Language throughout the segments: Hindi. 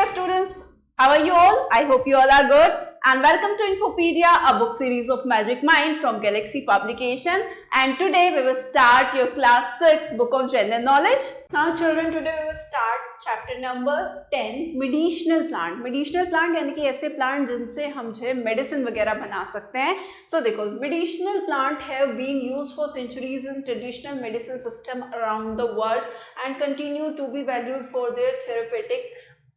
dear students, how are you all? I hope you all are good and welcome to Infopedia, a book series of Magic Mind from Galaxy Publication, and today we will start your class 6 book of general knowledge. Now children, today we will start chapter number 10 medicinal plant. Medicinal plant यानी कि ऐसे प्लांट जिनसे हम जो है मेडिसिन वगैरह बना सकते हैं. So देखो, medicinal plant have been used for centuries in traditional medicine system around the world and continue to be valued for their therapeutic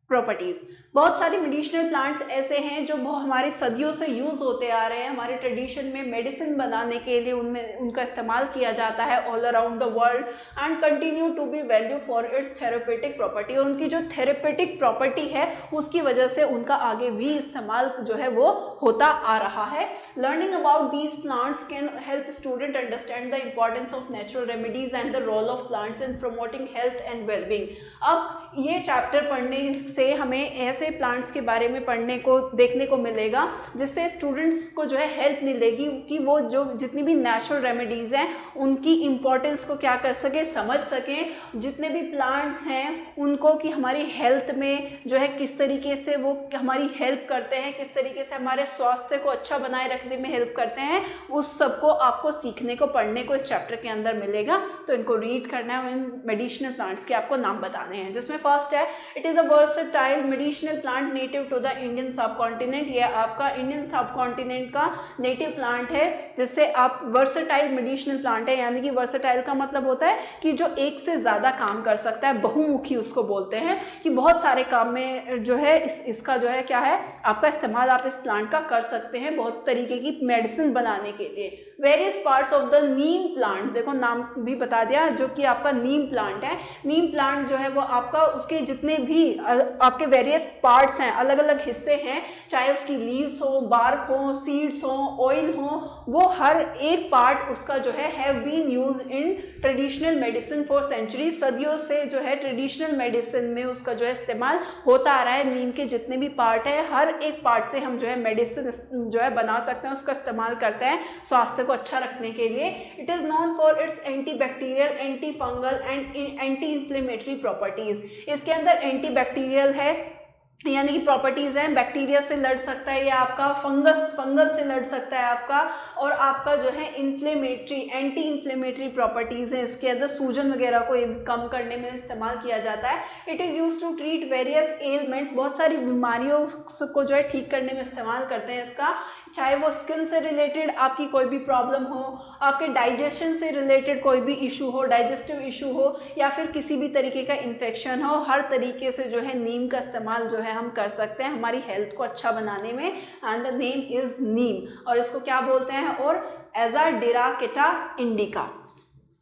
properties. बहुत सारे मेडिसिनल प्लांट्स ऐसे हैं जो हमारे सदियों से यूज़ होते आ रहे हैं. हमारे ट्रेडिशन में मेडिसिन बनाने के लिए उनमें उनका इस्तेमाल किया जाता है all around the world and continue to be value for its therapeutic property. और उनकी जो थेरेपेटिक प्रॉपर्टी है उसकी वजह से उनका आगे भी इस्तेमाल जो है वो होता आ रहा है. Learning about these plants can help student understand the importance of natural remedies and the role of plants in promoting health and wellbeing. अब ये चैप्टर पढ़ने से हमें ऐसे प्लांट्स के बारे में पढ़ने को देखने को मिलेगा जिससे स्टूडेंट्स को जो है हेल्प मिलेगी कि वो जो जितनी भी नेचुरल रेमेडीज़ हैं उनकी इम्पोर्टेंस को क्या कर सके, समझ सकें. जितने भी प्लांट्स हैं उनको कि हमारी हेल्थ में जो है किस तरीके से वो हमारी हेल्प करते हैं, किस तरीके से हमारे स्वास्थ्य को अच्छा बनाए रखने में हेल्प करते हैं, उस सबको आपको सीखने को पढ़ने को इस चैप्टर के अंदर मिलेगा. तो इनको रीड करना है. इन मेडिसिनल प्लांट्स के आपको नाम बताने हैं जिसमें फर्स्ट है it is a versatile medicinal plant native to the Indian subcontinent. ये आपका इंडियन सब कॉन्टिनेंट का नेटिव प्लांट है जिससे आप वर्सेटाइल मेडिसिनल प्लांट है. यानी कि वर्सेटाइल का मतलब होता है कि जो एक से ज़्यादा काम कर सकता है, बहुमुखी उसको बोलते हैं कि बहुत सारे काम में जो है इसका जो है क्या है आपका इस्तेमाल आप इस प्लांट का कर सकते हैं बहुत तरीके की मेडिसिन बनाने के लिए. Various parts of the Neem plant, देखो नाम भी बता दिया, जो कि आपका नीम प्लांट है. नीम प्लांट जो है वो आपका उसके जितने भी आपके वेरियस पार्ट्स हैं, अलग अलग हिस्से हैं, चाहे उसकी लीव्स हो, बार्क हो, सीड्स हो, ऑयल हो, वो हर एक पार्ट उसका जो है have been use in traditional medicine for century. सदियों से जो है ट्रेडिशनल मेडिसिन में उसका जो है इस्तेमाल होता आ रहा है. नीम के जितने भी पार्ट है हर एक पार्ट से हम जो है मेडिसिन जो है बना सकते हैं, उसका इस्तेमाल करते हैं स्वास्थ्य को अच्छा रखने के लिए. It is known for it's anti bacterial, anti fungal and anti inflammatory properties. इसके अंदर एंटी बैक्टीरियल है यानी कि प्रॉपर्टीज़ हैं, बैक्टीरिया से लड़ सकता है, या आपका फंगल से लड़ सकता है आपका, और आपका जो है इन्फ्लेमेटरी, एंटी इन्फ्लेमेटरी प्रॉपर्टीज़ हैं. इसके अंदर सूजन वगैरह को कम करने में इस्तेमाल किया जाता है. It is use to treat various ailments, बहुत सारी बीमारियों को जो है ठीक करने में इस्तेमाल करते हैं इसका. चाहे वो स्किन से रिलेटेड आपकी कोई भी प्रॉब्लम हो, आपके डाइजेशन से रिलेटेड कोई भी इशू हो, डाइजेस्टिव इशू हो, या फिर किसी भी तरीके का इन्फेक्शन हो, हर तरीके से जो है नीम का इस्तेमाल जो है हम कर सकते हैं हमारी हेल्थ को अच्छा बनाने में. एंड द नेम इज़ नीम, और इसको क्या बोलते हैं, और एजाडिराकेटा इंडिका.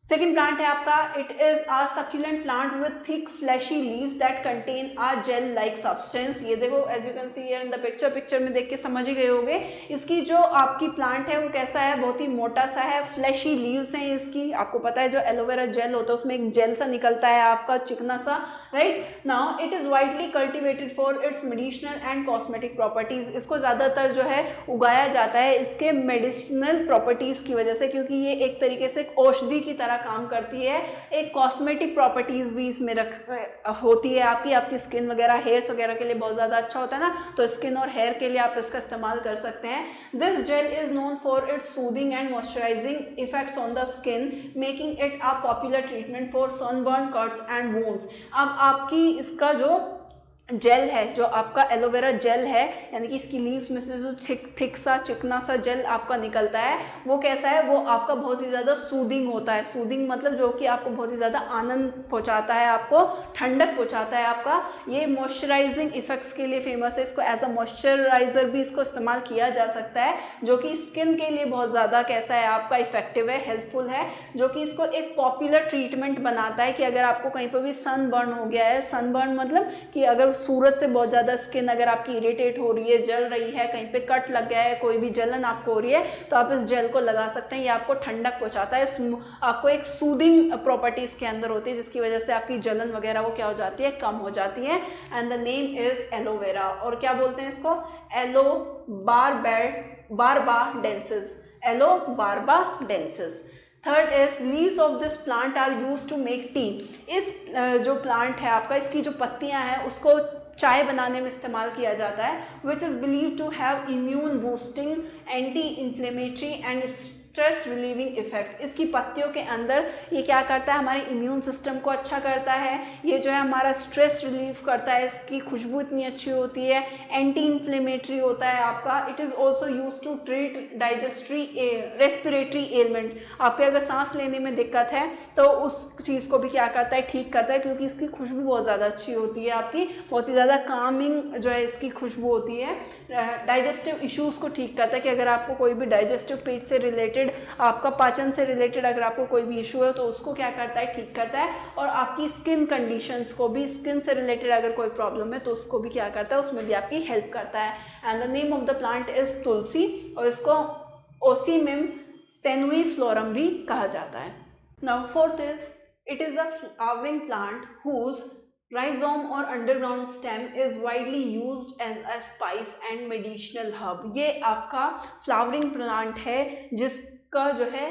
सेकेंड प्लांट है आपका it is a succulent plant with thick fleshy leaves that contain a gel like substance. ये देखो as you can see here in the picture में देख के समझ ही गए होंगे. इसकी जो आपकी प्लांट है वो कैसा है, बहुत ही मोटा सा है, फ्लैशी लीव्स हैं इसकी. आपको पता है जो एलोवेरा जेल होता है उसमें एक जेल सा निकलता है आपका चिकना सा, right. Now it is widely cultivated for its medicinal and cosmetic properties. इसको ज़्यादातर जो है उगाया जाता है इसके मेडिसिनल प्रॉपर्टीज़ की वजह से, क्योंकि ये एक तरीके से एक औषधि की तरह काम करती है. एक कॉस्मेटिक प्रॉपर्टीज भी इसमें होती है आपकी स्किन वगैरह, हेयर्स वगैरह के लिए बहुत ज़्यादा अच्छा होता है ना, तो स्किन और हेयर के लिए आप इसका इस्तेमाल कर सकते हैं. This gel is known for its soothing and moisturising effects on the skin, making it a popular treatment for sunburn, cuts and wounds. अब आपकी इसका जो जेल है, जो आपका एलोवेरा जेल है, यानी कि इसकी लीव्स में से जो थिक सा चिकना सा जेल आपका निकलता है, वो कैसा है, वो आपका बहुत ही ज़्यादा सूदिंग होता है. सूदिंग मतलब जो कि आपको बहुत ही ज़्यादा आनंद पहुंचाता है, आपको ठंडक पहुंचाता है आपका. ये मॉइस्चराइजिंग इफेक्ट्स के लिए फेमस है. इसको एज अ मॉइस्चराइजर भी इसको इस्तेमाल किया जा सकता है, जो कि स्किन के लिए बहुत ज़्यादा कैसा है आपका इफेक्टिव है, हेल्पफुल है, जो कि इसको एक पॉपुलर ट्रीटमेंट बनाता है. कि अगर आपको कहीं पर भी सनबर्न हो गया है, सनबर्न मतलब कि अगर सूरज से बहुत ज़्यादा स्किन अगर आपकी इरिटेट हो रही है, जल रही है, कहीं पे कट लग गया है, कोई भी जलन आपको हो रही है, तो आप इस जेल को लगा सकते हैं. ये आपको ठंडक पहुंचाता है, आपको एक सूदिंग प्रॉपर्टी इसके अंदर होती है जिसकी वजह से आपकी जलन वगैरह वो क्या हो जाती है, कम हो जाती है. And the name is aloe vera, और क्या बोलते हैं इसको, aloe barbadensis, aloe barbadensis. Third is leaves of this plant are use to make tea. इस जो प्लांट है आपका, इसकी जो पत्तियां हैं उसको चाय बनाने में इस्तेमाल किया जाता है, which is believe to have immune boosting, anti inflammatory and stress relieving effect. इसकी पत्तियों के अंदर ये क्या करता है, हमारे इम्यून सिस्टम को अच्छा करता है, ये जो है हमारा स्ट्रेस रिलीव करता है, इसकी खुशबू इतनी अच्छी होती है, एंटी इन्फ्लेमेटरी होता है आपका। It is also use to treat respiratory ailment. आपके अगर सांस लेने में दिक्कत है तो उस चीज़ को भी क्या करता है, ठीक करता है, क्योंकि इसकी खुशबू बहुत ज़्यादा अच्छी होती है, आपकी बहुत ही ज़्यादा कामिंग जो है इसकी खुशबू होती है। डाइजेस्टिव इश्यूज़ को ठीक करता है कि अगर आपको कोई भी डाइजेस्टिव पेट से रिलेटेड, आपका पाचन से रिलेटेड अगर आपको कोई भी इशू है तो उसको क्या करता है, ठीक करता है। और आपकी स्किन कंडीशंस को भी, स्किन से रिलेटेड अगर कोई प्रॉब्लम है तो उसको भी क्या करता है, उसमें भी आपकी हेल्प करता है। And the name of the plant is tulsi, और इसको ओसीमिम तेनुइफ्लोरम भी कहा जाता है। Now fourth is, it is a flowering plant whose rhizome और underground stem is widely used as a spice and medicinal herb। ये आपका फ्लावरिंग प्लांट है जिसका जो है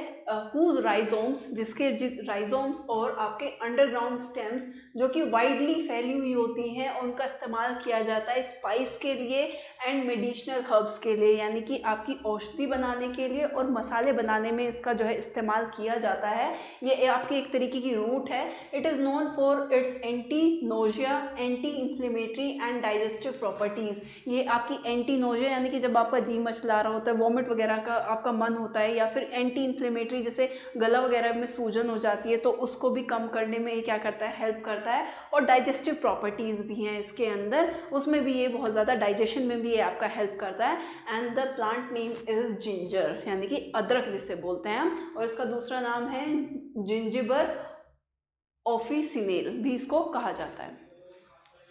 whose rhizomes, जिसके राइजोम्स और आपके अंडरग्राउंड स्टेम्स जो कि वाइडली फैली हुई होती हैं, उनका इस्तेमाल किया जाता है स्पाइस के लिए एंड मेडिसिनल हर्ब्स के लिए, यानी कि आपकी औषधि बनाने के लिए और मसाले बनाने में इसका जो है इस्तेमाल किया जाता है। ये आपकी एक तरीके की रूट है। It is known for it's anti nausea, anti inflammatory and digestive properties. ये आपकी एंटी नोजिया यानी कि जब आपका जी मचला रहा होता है, वॉमिट वगैरह का आपका मन होता है, या फिर एंटी इन्फ्लेमेटरी जैसे गला वगैरह में सूजन हो जाती है तो उसको भी कम करने में ये क्या करता है, हेल्प करता है। और डाइजेस्टिव प्रॉपर्टीज़ भी हैं इसके अंदर, उसमें भी ये बहुत ज़्यादा डाइजेशन में भी ये आपका हेल्प करता है। And the plant name is ginger, यानी कि अदरक जिसे बोलते हैं, और इसका दूसरा नाम है जिंजिबर ऑफिसिनेल भी इसको कहा जाता है।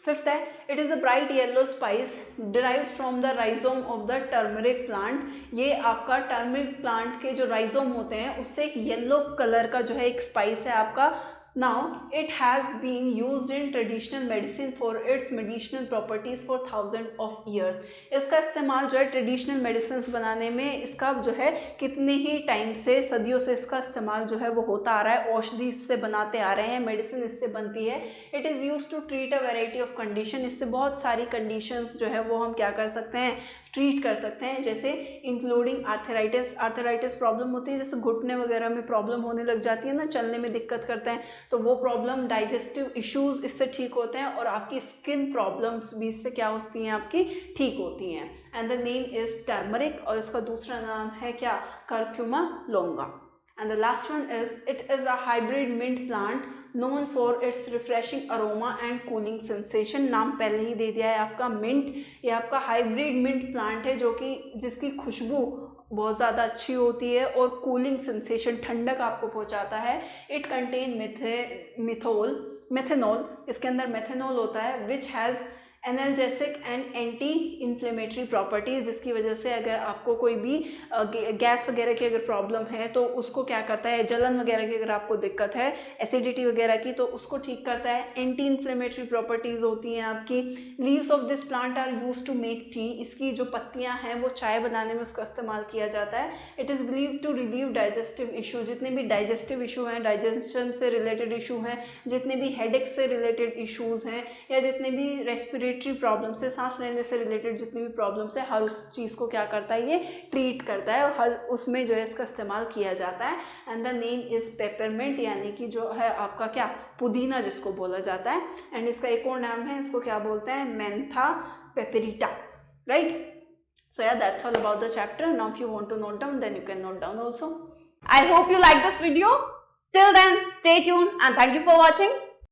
फिफ्थ है, it is a bright yellow spice derived from the rhizome of the turmeric plant. ये आपका टर्मरिक प्लांट के जो राइजोम होते हैं उससे एक येलो कलर का जो है एक स्पाइस है आपका। Now, it has been used in traditional medicine for its medicinal properties for thousands of years। इसका इस्तेमाल जो है ट्रेडिशनल मेडिसिन बनाने में इसका जो है कितने ही टाइम से, सदियों से इसका इस्तेमाल जो है वो होता आ रहा है। औषधि इससे बनाते आ रहे हैं, मेडिसिन इससे बनती है। It is use to treat a variety of condition. इससे बहुत सारी कंडीशंस जो है वो हम क्या कर सकते हैं, ट्रीट कर सकते हैं, जैसे इंक्लूडिंग आर्थराइटिस। आर्थराइटिस प्रॉब्लम होती है, जैसे घुटने वगैरह में प्रॉब्लम होने लग जाती है ना, चलने में दिक्कत करते हैं, तो वो प्रॉब्लम, डाइजेस्टिव इश्यूज इससे ठीक होते हैं, और आपकी स्किन प्रॉब्लम्स भी इससे क्या होती हैं, आपकी ठीक होती हैं। And the name is turmeric, और इसका दूसरा नाम है क्या, Curcuma लोंगा। And the last one is, it is a hybrid mint plant known for its refreshing aroma and cooling sensation। नाम पहले ही दे दिया है आपका मिंट। ये आपका हाइब्रिड मिंट प्लांट है जो कि जिसकी खुशबू बहुत ज़्यादा अच्छी होती है और कूलिंग सेंसेशन, ठंडक आपको पहुंचाता है। इट कंटेन मेथेनॉल, इसके अंदर मेथेनॉल होता है, which has analgesic and anti inflammatory properties, जिसकी वजह से अगर आपको कोई भी गैस वगैरह की अगर प्रॉब्लम है तो उसको क्या करता है, जलन वगैरह की अगर आपको दिक्कत है, एसिडिटी वगैरह की, तो उसको ठीक करता है। एंटी इन्फ्लेमेटरी प्रॉपर्टीज़ होती हैं आपकी। Leaves of this plant are use to make tea. इसकी जो पत्तियां हैं वो चाय बनाने में उसका इस्तेमाल किया जाता है। It is believe to relieve digestive issue. जितने भी डाइजेस्टिव इशू हैं, डाइजेशन से रिलेटेड इशू हैं, जितने भी हेडेक से रिलेटेड इशूज़ हैं, या जितने भी रेस्पिरेटरी प्रॉब्लम से, सांस लेने से रिलेटेड जितनी भी प्रॉब्लम्स है, हर उस चीज़ को क्या करता है, ये ट्रीट करता है, और हर उसमें जो है इसका इस्तेमाल किया जाता है। And the name is peppermint, यानी कि जो है आपका क्या, पुदीना जिसको बोला जाता है। एंड इसका एक और नाम है, इसको क्या बोलते हैं, mentha piperita, right. So yeah, that's all about the chapter. Now if you want to note down, then you can note down also. I hope you like this video. Till then, stay tuned and thank you for watching.